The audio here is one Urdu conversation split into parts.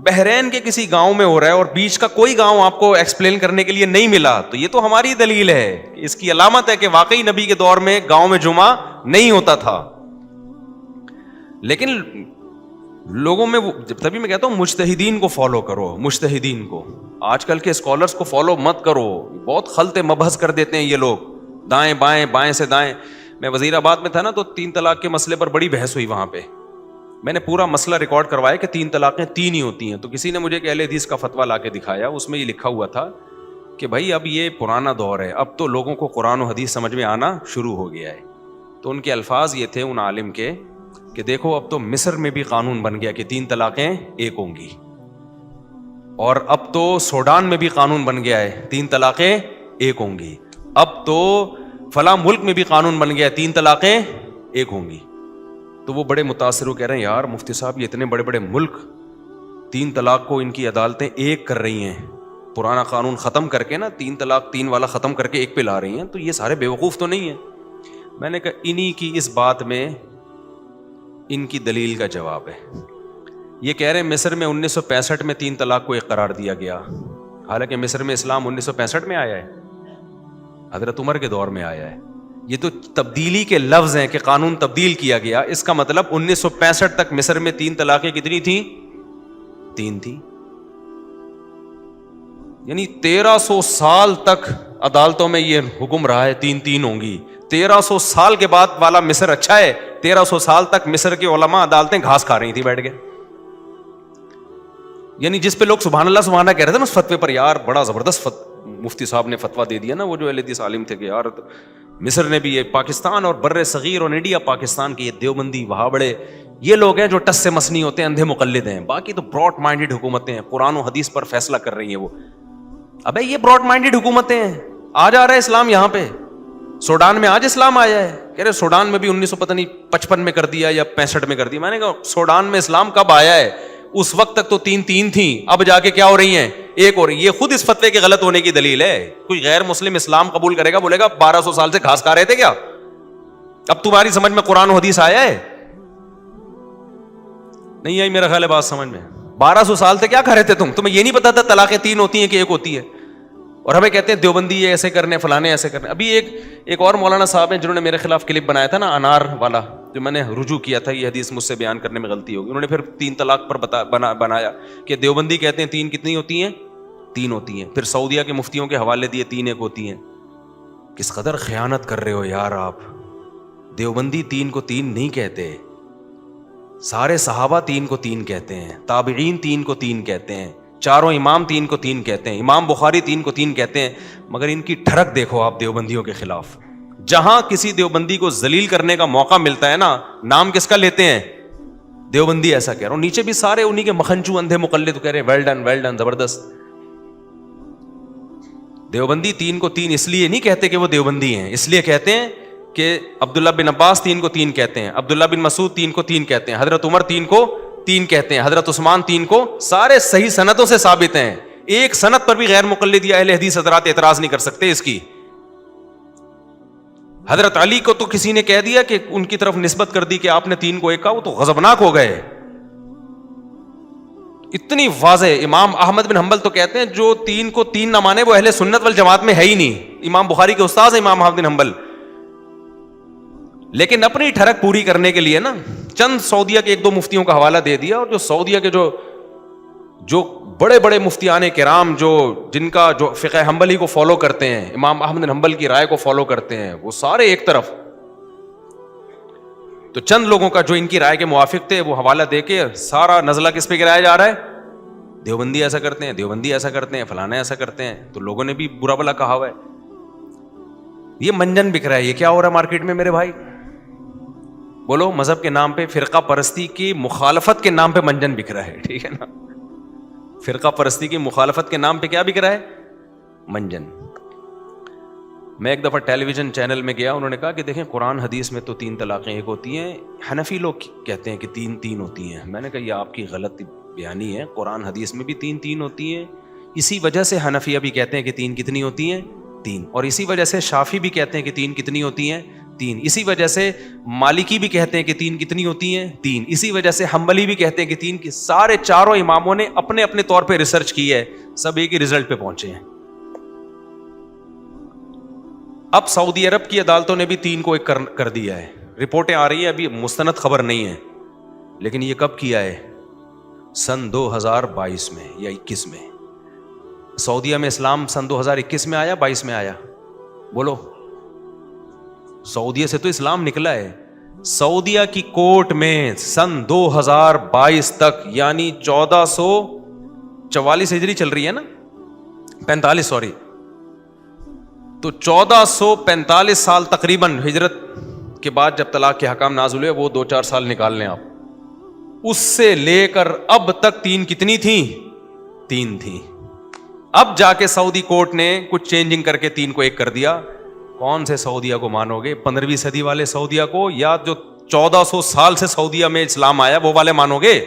بحرین کے کسی گاؤں میں ہو رہا ہے اور بیچ کا کوئی گاؤں آپ کو ایکسپلین کرنے کے لیے نہیں ملا, تو یہ تو ہماری دلیل ہے, اس کی علامت ہے کہ واقعی نبی کے دور میں گاؤں میں جمعہ نہیں ہوتا تھا. لیکن لوگوں میں تبھی میں کہتا ہوں مجتہدین کو فالو کرو, مجتہدین کو. آج کل کے اسکالرس کو فالو مت کرو, بہت خلط مبحث کر دیتے ہیں یہ لوگ, دائیں بائیں بائیں سے دائیں. میں وزیر آباد میں تھا نا, تو 3 طلاق کے مسئلے پر بڑی بحث ہوئی وہاں پہ. میں نے پورا مسئلہ ریکارڈ کروایا کہ 3 طلاقیں 3 ہی ہوتی ہیں. تو کسی نے مجھے ایک اہل حدیث کا فتویٰ لا کے دکھایا, اس میں یہ لکھا ہوا تھا کہ بھائی اب یہ پرانا دور ہے, اب تو لوگوں کو قرآن و حدیث سمجھ میں آنا شروع ہو گیا ہے. تو ان کے الفاظ یہ تھے ان عالم کے کہ دیکھو اب تو مصر میں بھی قانون بن گیا کہ 3 طلاقیں ایک ہوں گی, اور اب تو سوڈان میں بھی قانون بن گیا ہے 3 طلاقیں ایک ہوں گی, اب تو فلاں ملک میں بھی قانون بن گیا ہے 3 طلاقیں ایک ہوں گی. تو وہ بڑے متاثر ہو کہہ رہے ہیں یار مفتی صاحب یہ اتنے بڑے بڑے ملک 3 طلاق کو ان کی عدالتیں ایک کر رہی ہیں, پرانا قانون ختم کر کے نا 3 طلاق 3 والا ختم کر کے ایک پہ لا رہی ہیں, تو یہ سارے بیوقوف تو نہیں ہیں. میں نے کہا انہی کی اس بات میں ان کی دلیل کا جواب ہے. یہ کہہ رہے ہیں مصر میں 1965 میں 3 طلاق کو ایک قرار دیا گیا, حالانکہ مصر میں اسلام 1965 میں آیا ہے, حضرت عمر کے دور میں آیا ہے. یہ تو تبدیلی کے لفظ ہیں کہ قانون تبدیل کیا گیا, اس کا مطلب 1965 تک مصر میں 3 طلاقیں کتنی تھیں؟ 3 تھی. یعنی 1300 سال تک عدالتوں میں یہ حکم رہا ہے 3 ہوں گی. 1300 سال کے بعد والا مصر اچھا ہے, 1300 سال تک مصر کے علماء عدالتیں گھاس کھا رہی تھی بیٹھ کے. یعنی جس پہ لوگ سبحان اللہ کہہ رہے تھے نا اس فتوے پر, یار بڑا زبردست مفتی صاحب نے فتویٰ دے دیا نا, وہ جو اہل حدیث عالم تھے کہ یار مصر نے بھی, یہ پاکستان اور بر صغیر اور انڈیا پاکستان کے یہ دیوبندی وہابڑے یہ لوگ ہیں جو ٹس سے مسنی ہوتے ہیں, اندھے مقلد ہیں, باقی تو براڈ مائنڈڈ حکومتیں ہیں, قرآن و حدیث پر فیصلہ کر رہی ہیں وہ. ابے یہ براڈ مائنڈڈ حکومتیں ہیں, آ جا رہا ہے اسلام یہاں پہ. سوڈان میں آج اسلام آیا ہے, کہہ رہے سوڈان میں بھی 1955 میں کر دیا یا 65 میں کر دیا. میں نے کہا سوڈان میں اسلام کب آیا ہے؟ اس وقت تک تو 3 تھیں, اب جا کے کیا ہو رہی ہیں؟ ایک ہو رہی. یہ خود اس فتوے کے غلط ہونے کی دلیل ہے. کوئی غیر مسلم اسلام قبول کرے گا, بولے گا 1200 سال سے گھاس کھا رہے تھے کیا؟ اب تمہاری سمجھ میں قرآن و حدیث آیا ہے؟ نہیں آئی میرا خیال ہے بات سمجھ میں. 1200 سال سے کیا کھا رہے تھے تمہیں یہ نہیں پتا تھا طلاقیں 3 ہوتی ہیں کہ 1 ہوتی ہے؟ اور ہمیں کہتے ہیں دیوبندی یہ ایسے کرنے, فلانے ایسے کرنے. ابھی ایک اور مولانا صاحب ہیں جنہوں نے میرے خلاف کلپ بنایا تھا نا, انار والا, جو میں نے رجوع کیا تھا, یہ حدیث مجھ سے بیان کرنے میں غلطی ہوگی. انہوں نے پھر 3 طلاق پر بنایا کہ دیوبندی کہتے ہیں 3 کتنی ہوتی ہیں؟ 3 ہوتی ہیں. پھر سعودیہ کے مفتیوں کے حوالے دیے 3 ایک ہوتی ہیں. کس قدر خیانت کر رہے ہو یار آپ. دیوبندی 3 کو 3 نہیں کہتے, سارے صحابہ 3 کو 3 کہتے ہیں, تابعین 3 کو 3 کہتے ہیں, چاروں امام 3 کو 3 کہتے ہیں, امام بخاری 3 کو 3 کہتے ہیں. مگر ان کی ٹھڑک دیکھو آپ دیوبندیوں کے خلاف. جہاں کسی دیوبندی کو ذلیل کرنے کا موقع ملتا ہے نا, نام کس کا لیتے ہیں؟ دیوبندی. ایسا کہہ رہا ہوں, نیچے بھی سارے انہی کے مکھنچو اندھے مقلد کہہ رہے ویل ڈن زبردست. دیوبندی 3 کو 3 اس لیے نہیں کہتے کہ وہ دیوبندی ہیں, اس لیے کہتے ہیں کہ عبداللہ بن عباس 3 کو 3 کہتے ہیں, عبداللہ بن مسعود 3 کو 3 کہتے ہیں, حضرت عمر 3 کو 3 کہتے ہیں, حضرت عثمان 3 کو. سارے صحیح سندوں سے ثابت ہیں. ایک سند پر بھی غیر مقلد یا اہل حدیث حضرات اعتراض نہیں کر سکتے اس کی. حضرت علی کو تو کسی نے کہہ دیا کہ ان کی طرف نسبت کر دی کہ آپ نے 3 کو 1 کہا, وہ تو غضبناک ہو گئے. اتنی واضح. امام احمد بن حنبل تو کہتے ہیں جو 3 کو 3 نہ مانے وہ اہل سنت والجماعت میں ہے ہی نہیں. امام بخاری کے استاد ہیں امام احمد بن حنبل. لیکن اپنی ٹھڑک پوری کرنے کے لیے نا چند سعودیہ کے 1-2 مفتیوں کا حوالہ دے دیا, اور جو سعودیہ کے جو بڑے بڑے مفتیان کرام جن کا جو فقہ حنبلی کو فالو کرتے ہیں, امام احمد بن حنبل کی رائے کو فالو کرتے ہیں, وہ سارے ایک طرف. تو چند لوگوں کا جو ان کی رائے کے موافق تھے وہ حوالہ دے کے سارا نزلہ کس پہ گرایا جا رہا ہے؟ دیوبندی ایسا کرتے ہیں, دیوبندی ایسا کرتے ہیں, فلانے ایسا کرتے ہیں. تو لوگوں نے بھی برا بلا کہا ہوا ہے. یہ منجن بک رہا ہے. یہ کیا ہو رہا ہے مارکیٹ میں میرے بھائی؟ بولو, مذہب کے نام پہ فرقہ پرستی کی مخالفت کے نام پہ منجن بک رہا ہے. ٹھیک ہے نا, فرقہ پرستی کی مخالفت کے نام پہ کیا بک رہا ہے؟ منجن. میں ایک دفعہ ٹیلی ویژن چینل میں گیا, انہوں نے کہا کہ دیکھیں قرآن حدیث میں تو 3 طلاقیں ایک ہوتی ہیں, حنفی لوگ کہتے ہیں کہ 3 ہوتی ہیں. میں نے کہا یہ آپ کی غلط بیانی ہے, قرآن حدیث میں بھی 3 ہوتی ہیں. اسی وجہ سے حنفیہ بھی کہتے ہیں کہ 3 کتنی ہوتی ہیں؟ 3. اور اسی وجہ سے شافعی بھی کہتے ہیں کہ 3 کتنی ہوتی ہیں؟ 3. اسی وجہ سے مالکی بھی کہتے ہیں کہ 3 کتنی ہوتی ہیں؟ 3. اسی وجہ سے حنبلی بھی کہتے ہیں کہ 3 کی. سارے چاروں اماموں نے اپنے اپنے طور پہ ریسرچ کی ہے, سب ایک ہی رزلٹ پہ پہنچے ہیں. اب سعودی عرب کی عدالتوں نے بھی 3 کو 1 کر دیا ہے. رپورٹیں آ رہی ہیں, ابھی مستند خبر نہیں ہے, لیکن یہ کب کیا ہے؟ سن 2022 میں یا 21 میں. سعودیہ میں اسلام سن 2021 میں آیا, 22 میں آیا؟ بولو. سعودیہ سے تو اسلام نکلا ہے. سعودیہ کی کورٹ میں سن 2022 تک, یعنی 1444 ہجری چل رہی ہے نا, 45 سوری, تو 1445 سال تقریباً ہجرت کے بعد جب طلاق کے حکام نازل ہوئے, وہ 2-4 سال نکال لیں آپ, اس سے لے کر اب تک 3 کتنی تھیں؟ 3 تھیں. اب جا کے سعودی کورٹ نے کچھ چینجنگ کر کے 3 کو 1 کر دیا. کون سے سعودیہ کو مانو گے؟ 15ویں صدی والے سعودیہ کو, یا جو 1400 سال سے سعودیہ میں اسلام آیا وہ والے مانو گے؟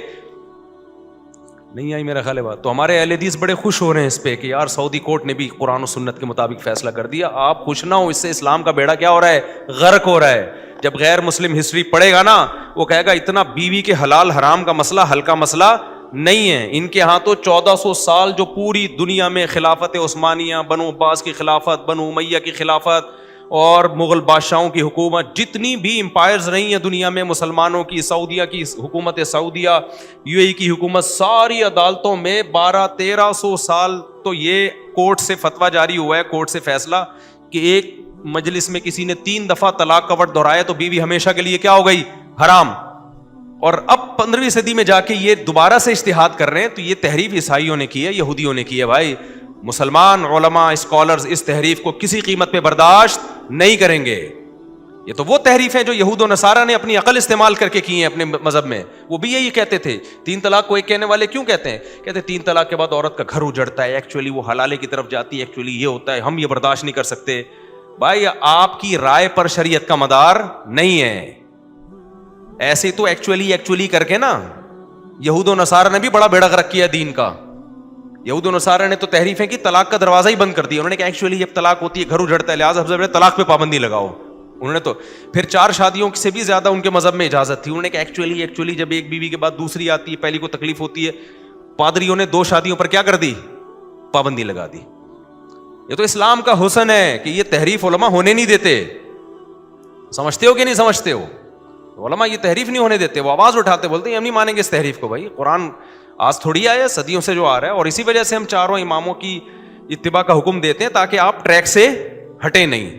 نہیں آئی میرا خیال ہے بات. تو ہمارے اہل حدیث بڑے خوش ہو رہے ہیں اس پہ کہ یار سعودی کورٹ نے بھی قرآن و سنت کے مطابق فیصلہ کر دیا. آپ خوش نہ ہو, اس سے اسلام کا بیڑا کیا ہو رہا ہے؟ غرق ہو رہا ہے. جب غیر مسلم ہسٹری پڑھے گا نا, وہ کہے گا اتنا بیوی کے حلال حرام کا مسئلہ ہلکا مسئلہ نہیں ہے. ان کے ہاں تو 1400 سال جو پوری دنیا میں خلافت عثمانیہ, بنو عباس کی خلافت, بنو امیہ کی خلافت اور مغل بادشاہوں کی حکومت, جتنی بھی امپائرز رہی ہیں دنیا میں مسلمانوں کی, سعودیہ کی حکومت سعودیہ, یو اے ای کی حکومت, ساری عدالتوں میں 1200-1300 سال تو یہ کورٹ سے فتویٰ جاری ہوا ہے, کورٹ سے فیصلہ, کہ ایک مجلس میں کسی نے 3 دفعہ طلاق کا ورڈ دہرایا تو بیوی ہمیشہ کے لیے کیا ہو گئی؟ حرام. اور اب 15ویں صدی میں جا کے یہ دوبارہ سے اجتہاد کر رہے ہیں. تو یہ تحریف عیسائیوں نے کی ہے, یہودیوں نے کی ہے. بھائی مسلمان علماء اسکالرز اس تحریف کو کسی قیمت پہ برداشت نہیں کریں گے. یہ تو وہ تحریف ہیں جو یہود و نصارہ نے اپنی عقل استعمال کر کے کی ہیں اپنے مذہب میں. وہ بھی یہی کہتے تھے. 3 طلاق کو 1 کہنے والے کیوں کہتے ہیں؟ کہتے ہیں 3 طلاق کے بعد عورت کا گھر اجڑتا ہے, ایکچولی وہ حلالے کی طرف جاتی ہے, ایکچولی یہ ہوتا ہے, ہم یہ برداشت نہیں کر سکتے. بھائی آپ کی رائے پر شریعت کا مدار نہیں ہے. ایسے تو ایکچولی کر کے نا یہود و نصارہ نے بھی بڑا بیڑا غرق کیا دین کا. یہود و نصارہ نے تو تحریفیں کی, طلاق کا دروازہ ہی بند کر دیا. انہوں نے کہا ایکچولی جب طلاق ہوتی ہے گھر اجڑتا ہے, لہٰذا سب سے طلاق پہ پابندی لگاؤ. انہوں نے تو پھر 4 شادیوں سے بھی زیادہ ان کے مذہب میں اجازت تھی. انہوں نے کہا ایکچولی جب ایک بیوی کے بعد دوسری آتی ہے, پہلی کو تکلیف ہوتی ہے, پادریوں نے 2 شادیوں پر کیا کر دی؟ پابندی لگا دی. یہ تو اسلام کا حسن ہے کہ یہ تحریف علماء ہونے نہیں دیتے. سمجھتے ہو کہ نہیں سمجھتے ہو؟ علماء یہ تحریف نہیں ہونے دیتے. وہ آواز اٹھاتے, بولتے ہیں ہم نہیں مانیں گے اس تحریف کو. بھائی قرآن آج تھوڑی آیا, صدیوں سے جو آ رہا ہے, اور اسی وجہ سے ہم چاروں اماموں کی اتباع کا حکم دیتے ہیں تاکہ آپ ٹریک سے ہٹیں نہیں.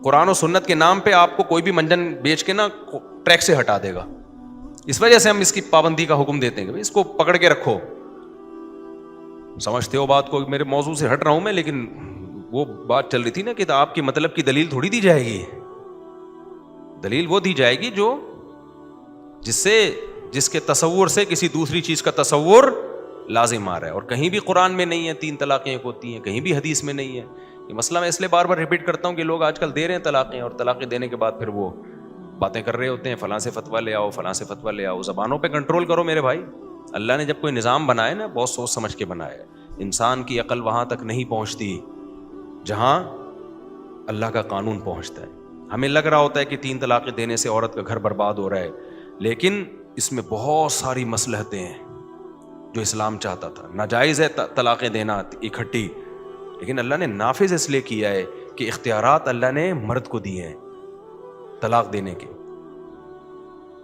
قرآن و سنت کے نام پہ آپ کو کوئی بھی منجن بیچ کے نا ٹریک سے ہٹا دے گا. اس وجہ سے ہم اس کی پابندی کا حکم دیتے ہیں کہ اس کو پکڑ کے رکھو. سمجھتے ہو بات کو؟ میرے موضوع سے ہٹ رہا ہوں میں, لیکن وہ بات چل رہی تھی نا کہ آپ کی مطلب کی دلیل تھوڑی دی جائے گی. دلیل وہ دی جائے گی جو جس کے تصور سے کسی دوسری چیز کا تصور لازم آ رہا ہے. اور کہیں بھی قرآن میں نہیں ہے 3 طلاقیں ہوتی ہیں, کہیں بھی حدیث میں نہیں ہے. یہ مسئلہ میں اس لیے بار بار ریپیٹ کرتا ہوں کہ لوگ آج کل دے رہے ہیں طلاقیں, اور طلاقیں دینے کے بعد پھر وہ باتیں کر رہے ہوتے ہیں, فلاں سے فتویٰ لے آؤ, فلاں سے فتویٰ لے آؤ. زبانوں پہ کنٹرول کرو میرے بھائی. اللہ نے جب کوئی نظام بنائے نا, بہت سوچ سمجھ کے بنایا ہے. انسان کی عقل وہاں تک نہیں پہنچتی جہاں اللہ کا قانون پہنچتا ہے. ہمیں لگ رہا ہوتا ہے کہ 3 طلاقیں دینے سے عورت کا گھر برباد ہو رہا ہے, لیکن اس میں بہت ساری مصلحتیں ہیں جو اسلام چاہتا تھا. ناجائز ہے طلاقیں دینا اکٹھی, لیکن اللہ نے نافذ اس لیے کیا ہے کہ اختیارات اللہ نے مرد کو دیے ہیں طلاق دینے کے,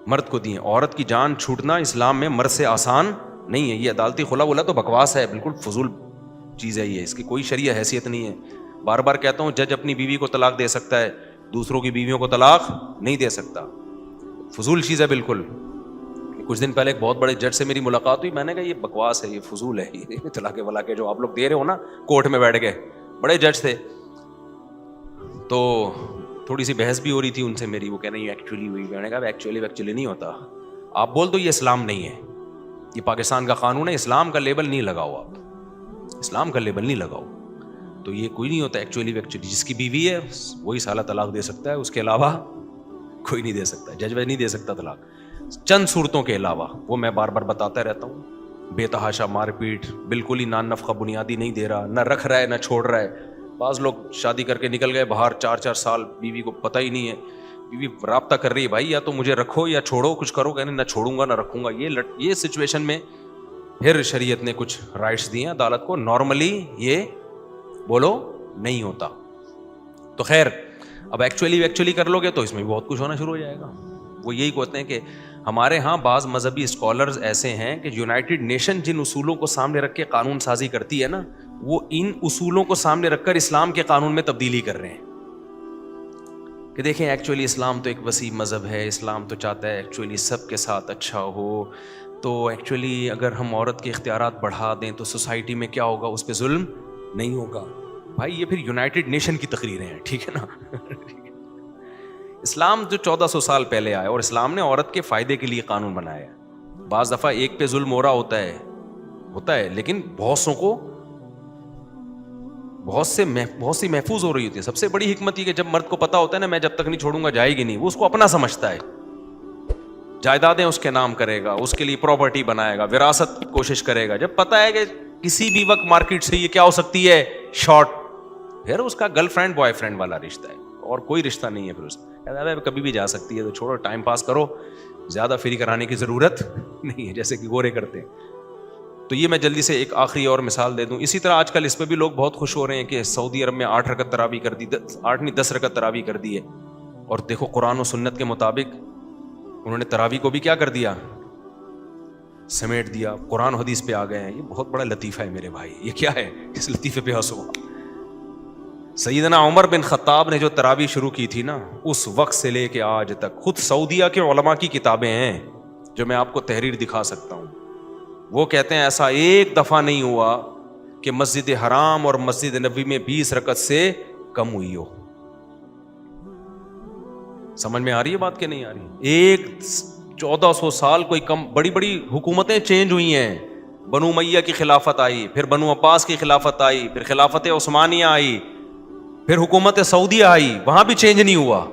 مرد کو دیے. عورت کی جان چھوٹنا اسلام میں مرد سے آسان نہیں ہے. یہ عدالتی خلا ولا تو بکواس ہے, بالکل فضول چیز ہے یہ, اس کی کوئی شرعی حیثیت نہیں ہے. بار بار کہتا ہوں, جج اپنی بیوی کو طلاق دے سکتا ہے, دوسروں کی بیویوں کو طلاق نہیں دے سکتا. فضول چیز ہے بالکل. کچھ دن پہلے ایک بہت بڑے جج سے میری ملاقات ہوئی, میں نے کہا یہ بکواس ہے, یہ فضول ہے, یہ طلاق ولا کے جو آپ لوگ دے رہے ہو نا کورٹ میں بیٹھ کے. بڑے جج تھے, تو تھوڑی سی بحث بھی ہو رہی تھی ان سے میری. وہ کہہ رہے ہیں ایکچولی ہوئی. میں نے کہا ایکچولی نہیں ہوتا. آپ بول دو یہ اسلام نہیں ہے, یہ پاکستان کا قانون ہے, اسلام کا لیبل نہیں لگاؤ, آپ اسلام کا لیبل نہیں لگاؤ. تو یہ کوئی نہیں ہوتا ایکچولی. جس کی بیوی ہے وہی سالہ طلاق دے سکتا ہے, اس کے علاوہ کوئی نہیں دے سکتا. جج وج نہیں دے سکتا طلاق, چند صورتوں کے علاوہ. وہ میں بار بار بتاتا رہتا ہوں. بے تحاشا مار پیٹ, بالکل ہی نان نفقہ بنیادی نہیں دے رہا, نہ رکھ رہا ہے نہ چھوڑ رہا ہے. بعض لوگ شادی کر کے نکل گئے باہر, 4 سال بیوی کو پتہ ہی نہیں ہے, بیوی رابطہ کر رہی ہے بھائی یا تو مجھے رکھو یا چھوڑو, کچھ کرو, کہنے نہ چھوڑوں گا نہ رکھوں گا. یہ سچویشن میں پھر شریعت نے کچھ رائٹس دیے عدالت کو. نارملی یہ بولو نہیں ہوتا. تو خیر اب ایکچولی کر لو گے تو اس میں بھی بہت کچھ ہونا شروع ہو جائے گا. وہ یہی کہتے ہیں کہ ہمارے ہاں بعض مذہبی اسکالرز ایسے ہیں کہ یونائٹڈ نیشن جن اصولوں کو سامنے رکھ کے قانون سازی کرتی ہے نا, وہ ان اصولوں کو سامنے رکھ کر اسلام کے قانون میں تبدیلی کر رہے ہیں کہ دیکھیں ایکچولی اسلام تو ایک وسیع مذہب ہے, اسلام تو چاہتا ہے ایکچولی سب کے ساتھ اچھا ہو, تو ایکچولی اگر ہم عورت کے اختیارات بڑھا دیں تو سوسائٹی میں کیا ہوگا, اس پہ ظلم نہیں ہوگا. بھائی یہ پھر یونائٹڈ نیشن کی تقریریں ہیں, ٹھیک ہے نا. اسلام جو 1400 سال پہلے آیا اور اسلام نے عورت کے فائدے کے لیے قانون بنایا ہے. بعض دفعہ ایک پہ ظلم ہو رہا ہوتا ہے لیکن بہت سی محفوظ ہو رہی ہوتی ہے. سب سے بڑی حکمت یہ کہ جب مرد کو پتا ہوتا ہے نا میں جب تک نہیں چھوڑوں گا جائے گی نہیں, وہ اس کو اپنا سمجھتا ہے, جائیدادیں اس کے نام کرے گا, اس کے لیے پراپرٹی بنائے گا, وراثت کوشش کرے گا. جب پتا ہے کہ کسی بھی وقت مارکیٹ سے یہ کیا ہو سکتی ہے, شارٹ, پھر اس کا گرل فرینڈ بوائے فرینڈ والا رشتہ ہے اور کوئی رشتہ نہیں ہے. پھر اس کبھی بھی جا سکتی ہے تو چھوڑو, ٹائم پاس کرو, زیادہ فری کرانے کی ضرورت نہیں ہے جیسے کہ گورے کرتے ہیں. تو یہ میں جلدی سے ایک آخری اور مثال دے دوں. اسی طرح آج کل اس پہ بھی لوگ بہت خوش ہو رہے ہیں کہ سعودی عرب میں 8 رکعت تراویح کر دی, 10 رکعت تراویح کر دی ہے. اور دیکھو قرآن و سنت کے مطابق انہوں نے تراویح کو بھی کیا کر دیا, سمیٹ دیا, قرآن و حدیث پہ آ گئے ہیں. یہ بہت بڑا لطیفہ ہے میرے بھائی. یہ کیا ہے, اس لطیفے پہ ہنسو. سیدنا عمر بن خطاب نے جو تراویح شروع کی تھی نا, اس وقت سے لے کے آج تک خود سعودیہ کے علماء کی کتابیں ہیں جو میں آپ کو تحریر دکھا سکتا ہوں. وہ کہتے ہیں ایسا ایک دفعہ نہیں ہوا کہ مسجد حرام اور مسجد نبوی میں 20 رکعت سے کم ہوئی ہو. سمجھ میں آ رہی ہے بات کہ نہیں آ رہی؟ ایک 1400 سال کوئی کم, بڑی بڑی حکومتیں چینج ہوئی ہیں. بنو امیہ کی خلافت آئی, پھر بنو عباس کی خلافت آئی, پھر خلافت عثمانیہ آئی, پھر حکومت سعودیہ آئی, وہاں بھی چینج نہیں ہوا.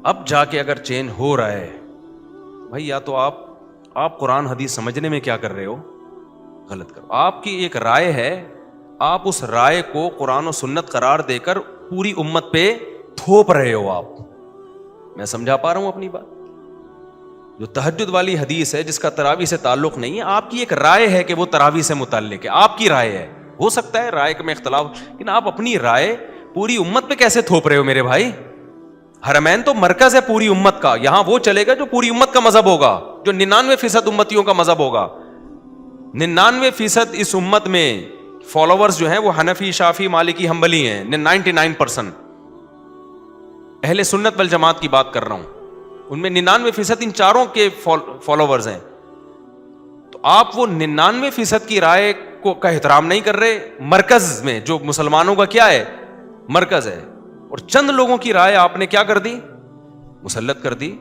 اب جا کے اگر چینج ہو رہا ہے بھائی, یا تو آپ قرآن حدیث سمجھنے میں کیا کر رہے ہو, غلط کرو. آپ کی ایک رائے ہے, آپ اس رائے کو قرآن و سنت قرار دے کر پوری امت پہ تھوپ رہے ہو آپ. میں سمجھا پا رہا ہوں اپنی بات؟ جو تہجد والی حدیث ہے جس کا تراویح سے تعلق نہیں ہے, آپ کی ایک رائے ہے کہ وہ تراویح سے متعلق ہے, آپ کی رائے ہے. ہو سکتا ہے رائے میں اختلاف, لیکن آپ اپنی رائے پوری امت پہ کیسے تھوپ رہے ہو میرے بھائی؟ حرمین تو مرکز ہے پوری امت کا, یہاں وہ چلے گا جو پوری امت کا مذہب ہوگا, جو 99% امتیوں کا مذہب ہوگا. 99% اس امت میں فالوورز جو ہیں وہ حنفی, شافی, مالکی, حنبلی ہیں. 99% اہل سنت والجماعت کی بات کر رہا ہوں, ان میں 99% ان چاروں کے فالوورز ہیں. تو آپ وہ 99% کی رائے کا احترام نہیں کر رہے. مرکز میں جو مسلمانوں کا کیا ہے, مرکز ہے, اور چند لوگوں کی رائے آپ نے کیا کر دی, مسلط کر دی.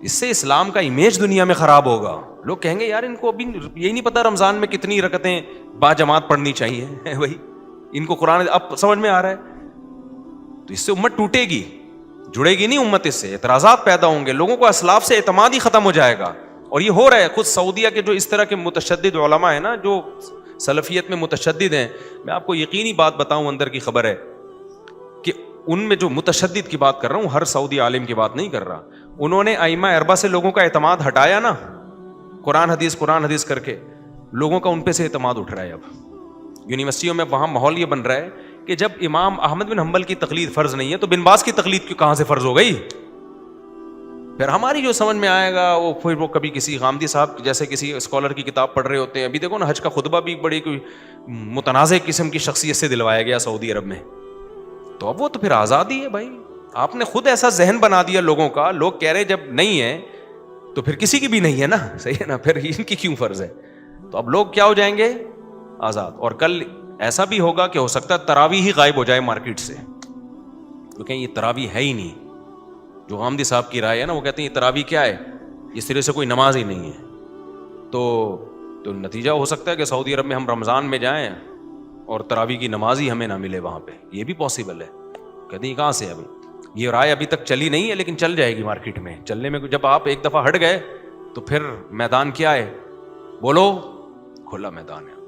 اس سے اسلام کا امیج دنیا میں خراب ہوگا. لوگ کہیں گے یار ان کو ابھی یہی نہیں پتا رمضان میں کتنی رکعتیں با جماعت پڑھنی چاہیے. وہی ان کو قرآن اب سمجھ میں آ رہا ہے. تو اس سے امت ٹوٹے گی, جڑے گی نہیں امت. اس سے اعتراضات پیدا ہوں گے, لوگوں کو اسلاف سے اعتماد ہی ختم ہو جائے گا. اور یہ ہو رہا ہے. خود سعودیہ کے جو اس طرح کے متشدد علماء ہیں نا, جو سلفیت میں متشدد ہیں, میں آپ کو یقینی بات بتاؤں, اندر کی خبر ہے کہ ان میں جو متشدد کی بات کر رہا ہوں, ہر سعودی عالم کی بات نہیں کر رہا, انہوں نے ائمہ اربعہ سے لوگوں کا اعتماد ہٹایا نا, قرآن حدیث کر کے لوگوں کا ان پہ سے اعتماد اٹھ رہا ہے. اب یونیورسٹیوں میں وہاں ماحول یہ بن رہا ہے کہ جب امام احمد بن حنبل کی تقلید فرض نہیں ہے تو بن باز کی تقلید کہاں سے فرض ہو گئی؟ پھر ہماری جو سمجھ میں آئے گا وہ کبھی کسی غامدی صاحب جیسے کسی اسکالر کی کتاب پڑھ رہے ہوتے ہیں. ابھی دیکھو نا, حج کا خطبہ بھی بڑی کوئی متنازع قسم کی شخصیت سے دلوایا گیا سعودی عرب میں. تو اب وہ تو پھر آزادی ہے بھائی. آپ نے خود ایسا ذہن بنا دیا لوگوں کا, لوگ کہہ رہے جب نہیں ہے تو پھر کسی کی بھی نہیں ہے نا, صحیح ہے نا, پھر ان کی کیوں فرض ہے؟ تو اب لوگ کیا ہو جائیں گے, آزاد. اور کل ایسا بھی ہوگا کہ ہو سکتا ہے تراویح ہی غائب ہو جائے مارکیٹ سے, کیونکہ یہ تراویح ہے ہی نہیں. جو غامدی صاحب کی رائے ہے نا, وہ کہتے ہیں یہ تراویح کیا ہے, یہ سرے سے کوئی نماز ہی نہیں ہے. تو نتیجہ ہو سکتا ہے کہ سعودی عرب میں ہم رمضان میں جائیں اور تراویح کی نماز ہی ہمیں نہ ملے وہاں پہ. یہ بھی پاسبل ہے. کہتے ہیں کہاں سے ابھی یہ رائے ابھی تک چلی نہیں ہے, لیکن چل جائے گی مارکیٹ میں. چلنے میں جب آپ ایک دفعہ ہٹ گئے تو پھر میدان کیا ہے, بولو, کھلا میدان ہے.